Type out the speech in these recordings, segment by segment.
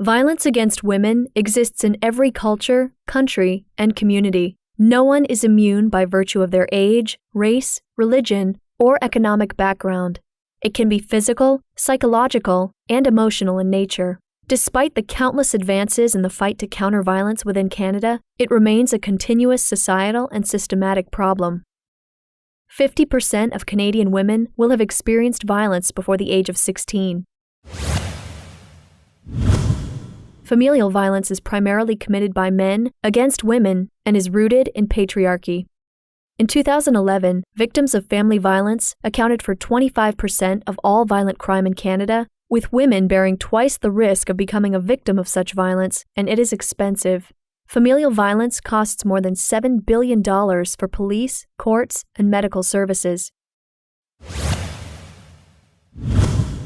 Violence against women exists in every culture, country, and community. No one is immune by virtue of their age, race, religion, or economic background. It can be physical, psychological, and emotional in nature. Despite the countless advances in the fight to counter violence within Canada, it remains a continuous societal and systematic problem. 50% of Canadian women will have experienced violence before the age of 16. Familial violence is primarily committed by men against women and is rooted in patriarchy. In 2011, victims of family violence accounted for 25% of all violent crime in Canada, with women bearing twice the risk of becoming a victim of such violence, and it is expensive. Familial violence costs more than $7 billion for police, courts, and medical services.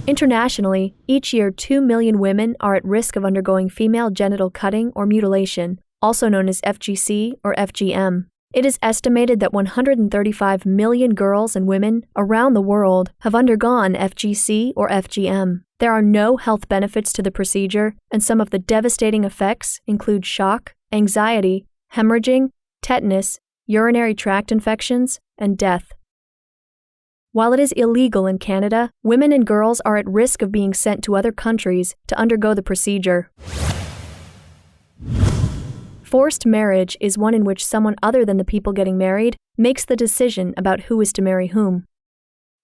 Internationally, each year 2 million women are at risk of undergoing female genital cutting or mutilation, also known as FGC or FGM. It is estimated that 135 million girls and women around the world have undergone FGC or FGM. There are no health benefits to the procedure, and some of the devastating effects include shock, anxiety, hemorrhaging, tetanus, urinary tract infections, and death. While it is illegal in Canada, women and girls are at risk of being sent to other countries to undergo the procedure. Forced marriage is one in which someone other than the people getting married makes the decision about who is to marry whom.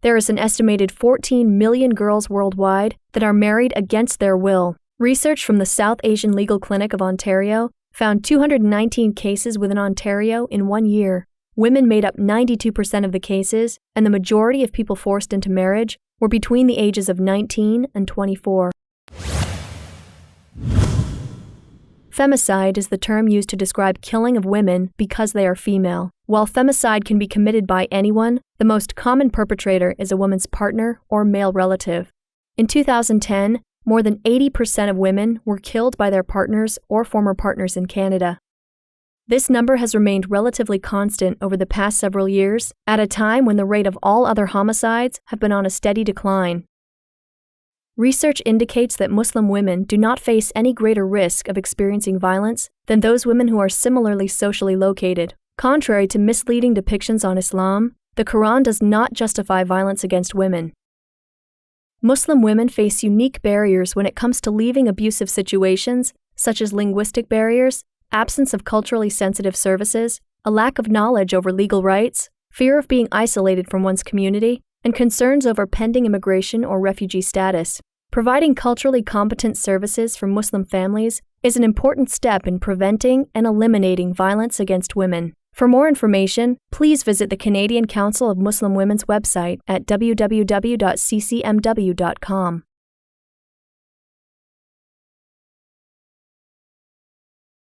There is an estimated 14 million girls worldwide that are married against their will. Research from the South Asian Legal Clinic of Ontario found 219 cases within Ontario in 1 year. Women made up 92% of the cases, and the majority of people forced into marriage were between the ages of 19 and 24. Femicide is the term used to describe killing of women because they are female. While femicide can be committed by anyone, the most common perpetrator is a woman's partner or male relative. In 2010, more than 80% of women were killed by their partners or former partners in Canada. This number has remained relatively constant over the past several years, at a time when the rate of all other homicides have been on a steady decline. Research indicates that Muslim women do not face any greater risk of experiencing violence than those women who are similarly socially located. Contrary to misleading depictions on Islam, the Quran does not justify violence against women. Muslim women face unique barriers when it comes to leaving abusive situations, such as linguistic barriers, absence of culturally sensitive services, a lack of knowledge over legal rights, fear of being isolated from one's community, and concerns over pending immigration or refugee status. Providing culturally competent services for Muslim families is an important step in preventing and eliminating violence against women. For more information, please visit the Canadian Council of Muslim Women's website at www.ccmw.com.